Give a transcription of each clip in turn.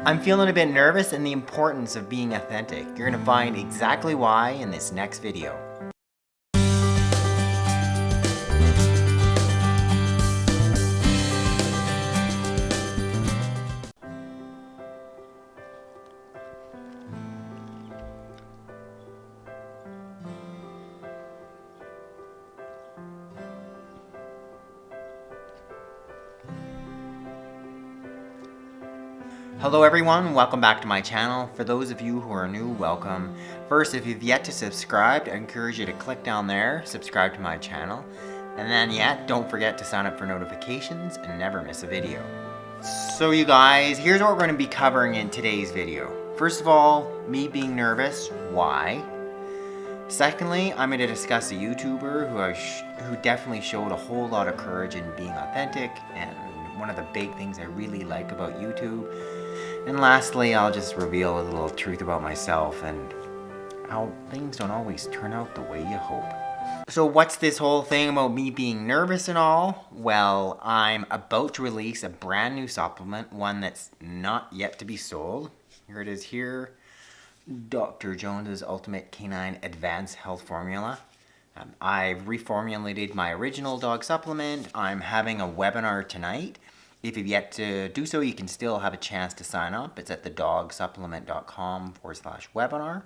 I'm feeling a bit nervous and the importance of being authentic. You're going to find exactly why in this next video. Hello everyone, welcome back to my channel. For those of you who are new, welcome. First, if you've yet to subscribe, I encourage you to click down there, subscribe to my channel. And then don't forget to sign up for notifications and never miss a video. So you guys, here's what we're going to be covering in today's video. First of all, me being nervous, why? Secondly, I'm going to discuss a YouTuber who definitely showed a whole lot of courage in being authentic and one of the big things I really like about YouTube. And lastly, I'll just reveal a little truth about myself and how things don't always turn out the way you hope. So what's this whole thing about me being nervous and all? Well, I'm about to release a brand new supplement, one that's not yet to be sold. Here it is here, Dr. Jones's Ultimate Canine Advanced Health Formula. I've reformulated my original dog supplement. I'm having a webinar tonight. If you've yet to do so, you can still have a chance to sign up. It's at thedogsupplement.com/webinar.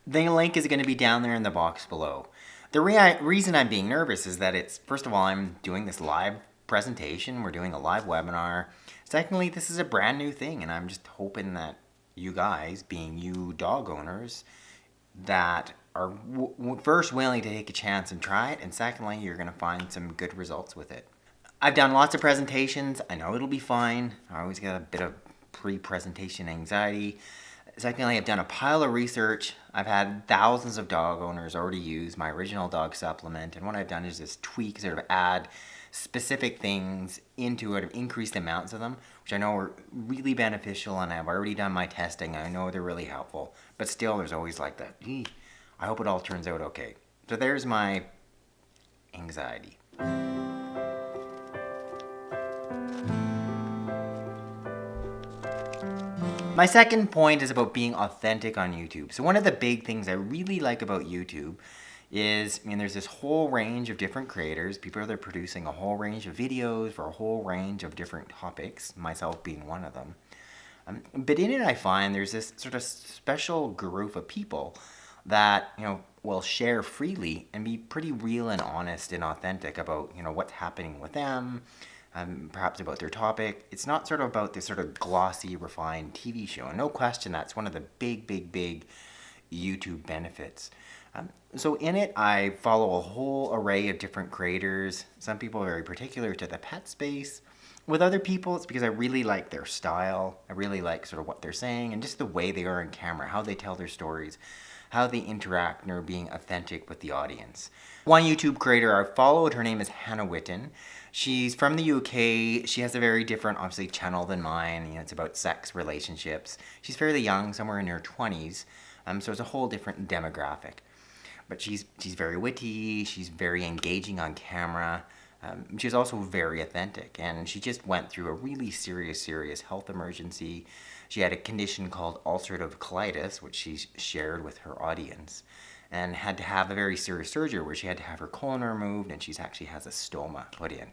The link is going to be down there in the box below. The reason I'm being nervous is that first of all, I'm doing this live presentation. We're doing a live webinar. Secondly, this is a brand new thing, and I'm just hoping that you guys, being you dog owners, that are first willing to take a chance and try it, and secondly, you're going to find some good results with it. I've done lots of presentations. I know it'll be fine. I always get a bit of pre-presentation anxiety. Secondly, I've done a pile of research. I've had thousands of dog owners already use my original dog supplement, and what I've done is just tweak, sort of add specific things into it, increase the amounts of them, which I know are really beneficial, and I've already done my testing. I know they're really helpful, but still there's always like that, I hope it all turns out okay. So there's my anxiety. My second point is about being authentic on YouTube. So one of the big things I really like about YouTube is, there's this whole range of different creators. People that are producing a whole range of videos for a whole range of different topics, myself being one of them. But in it, I find there's this sort of special group of people that, will share freely and be pretty real and honest and authentic about, what's happening with them, perhaps about their topic. It's not sort of about this sort of glossy, refined TV show. And no question, that's one of the big YouTube benefits. So in it, I follow a whole array of different creators. Some people are very particular to the pet space. With other people, it's because I really like their style. I really like sort of what they're saying and just the way they are on camera, how they tell their stories, how they interact and are being authentic with the audience. One YouTube creator I followed, her name is Hannah Witten. She's from the UK. She has a very different, obviously, channel than mine. It's about sex, relationships. She's fairly young, somewhere in her 20s, so it's a whole different demographic. But she's very witty. She's very engaging on camera. She's also very authentic, and she just went through a really serious health emergency. She had a condition called ulcerative colitis, which she shared with her audience, and had to have a very serious surgery where she had to have her colon removed, and she actually has a stoma put in.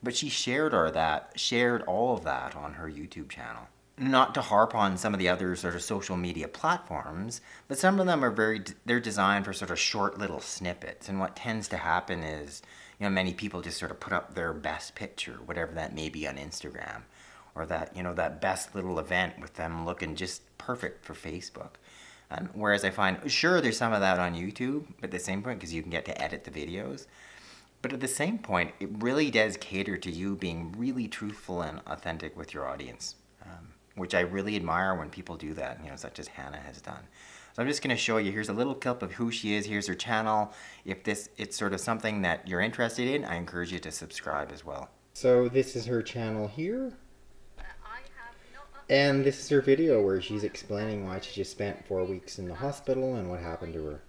But she shared all of that on her YouTube channel. Not to harp on some of the other sort of social media platforms, but some of them they're designed for sort of short little snippets. And what tends to happen is, many people just sort of put up their best picture, whatever that may be, on Instagram, or that, that best little event with them looking just perfect for Facebook. Whereas I find, sure, there's some of that on YouTube, but at the same point, because you can get to edit the videos. But at the same point, it really does cater to you being really truthful and authentic with your audience, which I really admire when people do that, such as Hannah has done. So I'm just going to show you, here's a little clip of who she is, here's her channel. If it's sort of something that you're interested in, I encourage you to subscribe as well. So this is her channel here. And this is her video where she's explaining why she just spent 4 weeks in the hospital and what happened to her.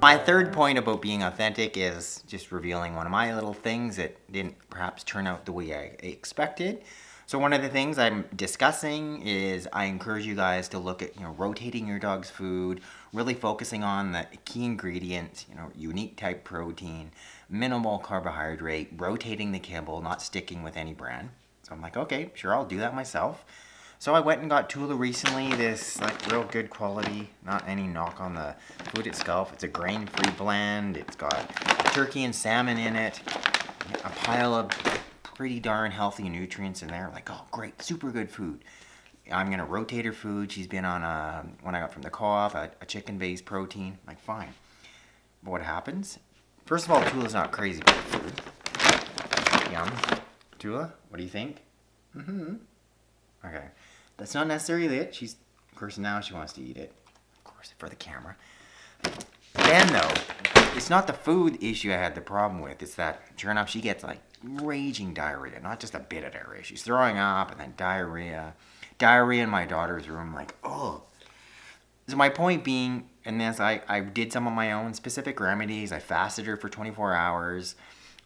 My third point about being authentic is just revealing one of my little things that didn't perhaps turn out the way I expected. So one of the things I'm discussing is I encourage you guys to look at, rotating your dog's food, really focusing on the key ingredients, unique type protein, minimal carbohydrate, rotating the kibble, not sticking with any brand. So I'm like, okay, sure, I'll do that myself. So I went and got Tula recently, this real good quality, not any knock on the food itself. It's a grain-free blend. It's got turkey and salmon in it, a pile of pretty darn healthy nutrients in there. Like, oh, great, super good food. I'm gonna rotate her food. She's been on when I got from the co-op, a chicken-based protein. I'm like, fine. But what happens? First of all, Tula's not crazy about food. Yum. Tula, what do you think? Mm-hmm. Okay. That's not necessarily it. Of course, now she wants to eat it. Of course, for the camera. Then, though, it's not the food issue I had the problem with. It's that, sure enough, she gets raging diarrhea. Not just a bit of diarrhea. She's throwing up and then diarrhea. Diarrhea in my daughter's room, oh. So my point being, and as I did some of my own specific remedies. I fasted her for 24 hours.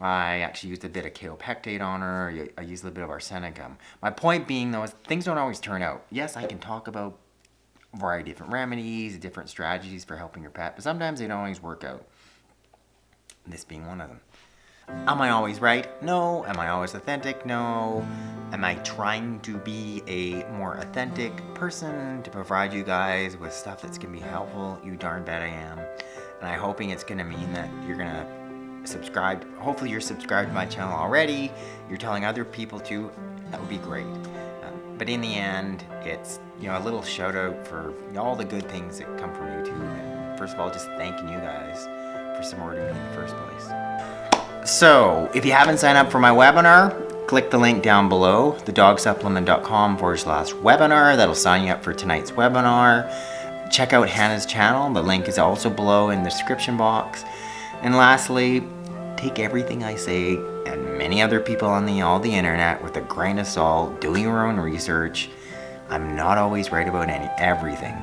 I actually used a bit of kaopectate on her. I used a little bit of arsenicum. My point being, though, is things don't always turn out. Yes, I can talk about a variety of different remedies, different strategies for helping your pet, but sometimes they don't always work out. This being one of them. Am I always right? No. Am I always authentic? No. Am I trying to be a more authentic person to provide you guys with stuff that's going to be helpful? You darn bet I am. And I'm hoping it's going to mean that you're going to subscribe. Hopefully you're subscribed to my channel already. You're telling other people to. That would be great. But in the end, it's a little shout out for all the good things that come from YouTube. And first of all, just thanking you guys for supporting me in the first place. So if you haven't signed up for my webinar, click the link down below, thedogsupplement.com/webinar. That'll sign you up for tonight's webinar. Check out Hannah's channel. The link is also below in the description box. And lastly, take everything I say and many other people on all the internet with a grain of salt, doing your own research. I'm not always right about everything.